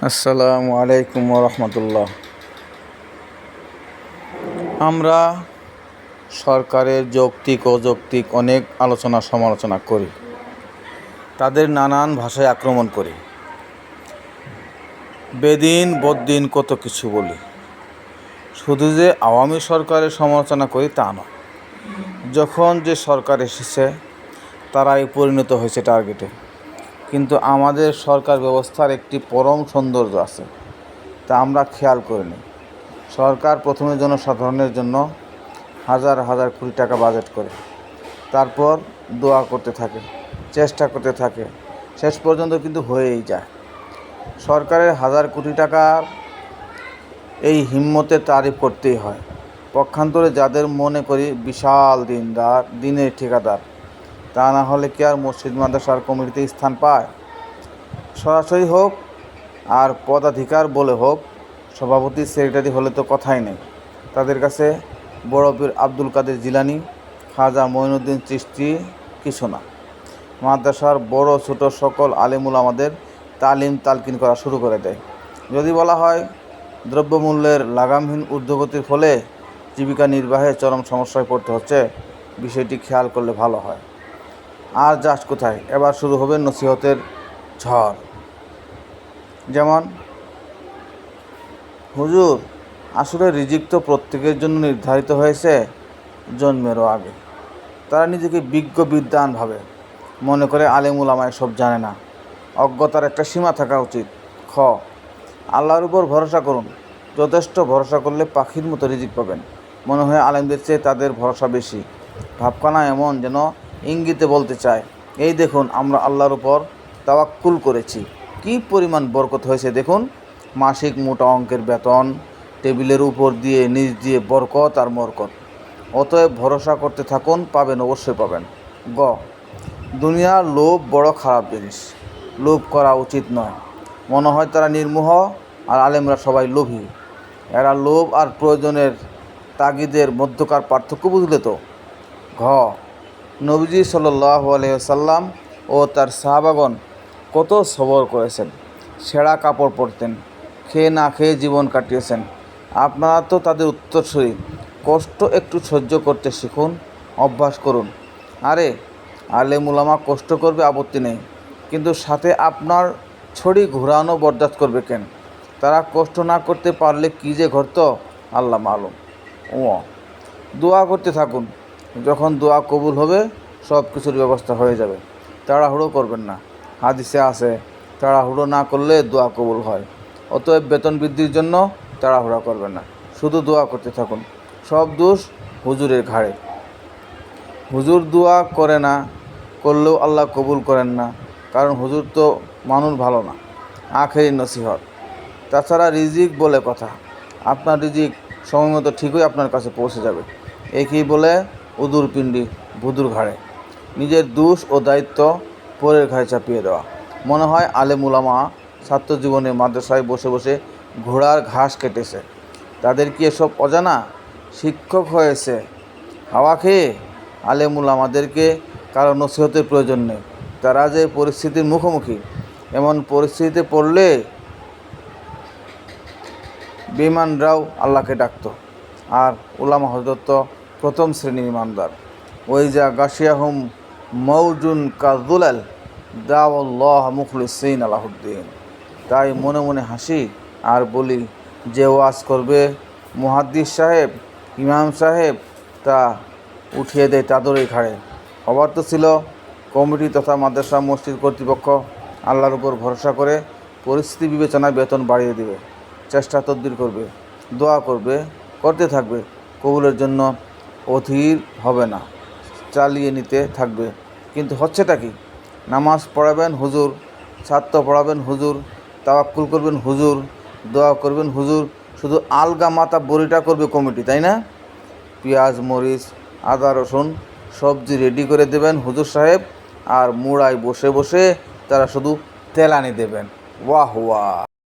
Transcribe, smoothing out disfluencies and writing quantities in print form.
আসসালামু আলাইকুম রহমতুল্লাহ। আমরা সরকারের যৌক্তিক অযৌক্তিক অনেক আলোচনা সমালোচনা করি, তাদের নানান ভাষায় আক্রমণ করি, বেদিন বদ্দিন কত কিছু বলি। শুধু যে আওয়ামী সরকারের সমালোচনা করি তা নয়, যখন যে সরকার এসেছে তারাই পরিণত হয়েছে টার্গেটে। কিন্তু আমাদের সরকার ব্যবস্থার একটি পরম সৌন্দর্য আছে, তা আমরা খেয়াল করিনি। সরকার প্রথমে জনসাধারণের জন্য হাজার হাজার কোটি টাকা বাজেট করে, তারপর দোয়া করতে থাকে, চেষ্টা করতে থাকে, শেষ পর্যন্ত কিন্তু হয়েই যায়। সরকারের হাজার কোটি টাকার এই হিম্মতের তারিফ করতেই হয়। পক্ষান্তরে যাদের মনে করি বিশাল দিনের ঠিকাদার, তা না হলে কি আর মসজিদ মাদ্রাসার কমিটিতে স্থান পায়? সরাসরি হোক আর পদাধিকার বলে হোক, সভাপতি সেক্রেটারি হলে তো কথাই নেই। তাদের কাছে বড় পীর আব্দুল কাদের জিলানী, খাজা মঈনুদ্দিন চিশতি কিছু না। মাদ্রাসার বড় ছোট সকল আলেমুল আমাদের তালকিন করা শুরু করে দেয়। যদি বলা হয় দ্রব্যমূল্যের লাগামহীন ঊর্ধ্বগতির ফলে জীবিকা নির্বাহে চরম সমস্যায় পড়তে হচ্ছে, বিষয়টি খেয়াল করলে ভালো হয়। আর যাস কোথায়, এবার শুরু হবে নসিহতের ঝড়। যেমন, হুজুর, আসলে রিজিক তো প্রত্যেকের জন্য নির্ধারিত হয়েছে জন্মেরও আগে। তারা নিজেকে বিজ্ঞ বিদ্বান ভাবে, মনে করে আলেমুল আমায় সব জানে না। অজ্ঞতার একটা সীমা থাকা উচিত। খ, আল্লাহর উপর ভরসা করুন। যথেষ্ট ভরসা করলে পাখির মতো রিজিক পাবেন। মনে হয় আলেমদের চেয়ে তাদের ভরসা বেশি। ভাবখানা এমন যেন ইঙ্গিতে বলতে চায়, এই দেখুন আমরা আল্লাহর উপর তাওয়াক্কুল করেছি, কী পরিমাণ বরকত হয়েছে দেখুন। মাসিক মোটা অঙ্কের বেতন, টেবিলের উপর দিয়ে নিচ দিয়ে বরকত আর মরকত। অতএব ভরসা করতে থাকুন, পাবেন, অবশ্যই পাবেন। গ, দুনিয়ার লোভ বড় খারাপ জিনিস। লোভ করা উচিত নয়। মনে হয় তারা নির্মোহ আর আলেমরা সবাই লোভী। এরা লোভ আর প্রয়োজনের তাগিদের মধ্যকার পার্থক্য বুঝলে তো? ঘ, নবীজি সাল্লাল্লাহু আলাইহি ওয়াসাল্লাম ও তার সাহাবাগণ কত সবর করেছেন, ছেঁড়া কাপড় পরতেন, খেয়ে না খেয়ে জীবন কাটিয়েছেন। আপনারা তো তাদের উত্তরসূরি। কষ্ট একটু সহ্য করতে শিখুন, অভ্যাস করুন। আরে, আলেম উলামা কষ্ট করবে, আপত্তি নেই, কিন্তু সাথে আপনার ছড়ি ঘুরানো বরদাস্ত করবে কেন? তারা কষ্ট না করতে পারলে কী যে ঘটত আল্লাহ মালুম। ও, দোয়া করতে থাকুন। যখন দোয়া কবুল হবে সব কিছুর ব্যবস্থা হয়ে যাবে। তাড়াহুড়ো করবেন না। হাদিসে আছে, তাড়াহুড়ো না করলে দোয়া কবুল হয়। অতএব বেতন বৃদ্ধির জন্য তাড়াহুড়া করবেন না, শুধু দোয়া করতে থাকুন। সব দোষ হুজুরের ঘাড়ে। হুজুর দোয়া করে না, করলেও আল্লাহ কবুল করেন না, কারণ হুজুর তো মানুষ ভালো না। আখেরি নসিহত। তাছাড়া রিজিক বলে কথা, আপনার রিজিক সময়মতো ঠিকই আপনার কাছে পৌঁছে যাবে। একই বলে উদুর পিণ্ডি ভুদুর ঘাড়ে। নিজের দোষ ও দায়িত্ব পরের ঘাড়ে চাপিয়ে দেওয়া। মনে হয় আলেম উলামা ছাত্র জীবনে মাদ্রাসায় বসে বসে ঘোড়ার ঘাস কেটেছে। তাদের কি এসব অজানা? শিক্ষক হয়েছে হাওয়া খেয়ে। আলেম উলামাদেরকে কারো নসিহতের প্রয়োজন নেই। তারা যে পরিস্থিতির মুখোমুখি, এমন পরিস্থিতিতে পড়লে বেঈমানরাও আল্লাহকে ডাকত। আর উলামা হযরত তো প্রথম শ্রেণীর ইমানদার। ওই যা গাশিয়াহুম মৌজুন কাযুলাল দাওয়াল্লাহ মুখলিসিন আলাহুদ্দিন। তাই মনে মনে হাসি আর বলি, যে ওয়াজ করবে মুহাদ্দিস সাহেব, ইমাম সাহেব, তা উঠিয়ে দেয় তাদেরই ঘাড়ে। খবর তো ছিল কমিটি তথা মাদ্রাসা মসজিদ কর্তৃপক্ষ আল্লাহর উপর ভরসা করে পরিস্থিতি বিবেচনায় বেতন বাড়িয়ে দেবে, চেষ্টা তদবির করবে, দোয়া করবে, করতে থাকবে। কবুলের জন্য অধীর হবে না, চালিয়ে নিতে থাকবে। কিন্তু হচ্ছেটা কি? নামাজ পড়াবেন হুজুর, ছাত্র পড়াবেন হুজুর, তাওয়াক্কুল করবেন হুজুর, দোয়া করবেন হুজুর, শুধু আলগা মাথা বড়িটা করবে কমিটি, তাই না? পেঁয়াজ মরিচ আদা রসুন সবজি রেডি করে দেবেন হুজুর সাহেব, আর মুড়ায় বসে বসে তারা শুধু তেলানি দেবেন। ওয়াহ ওয়াহ।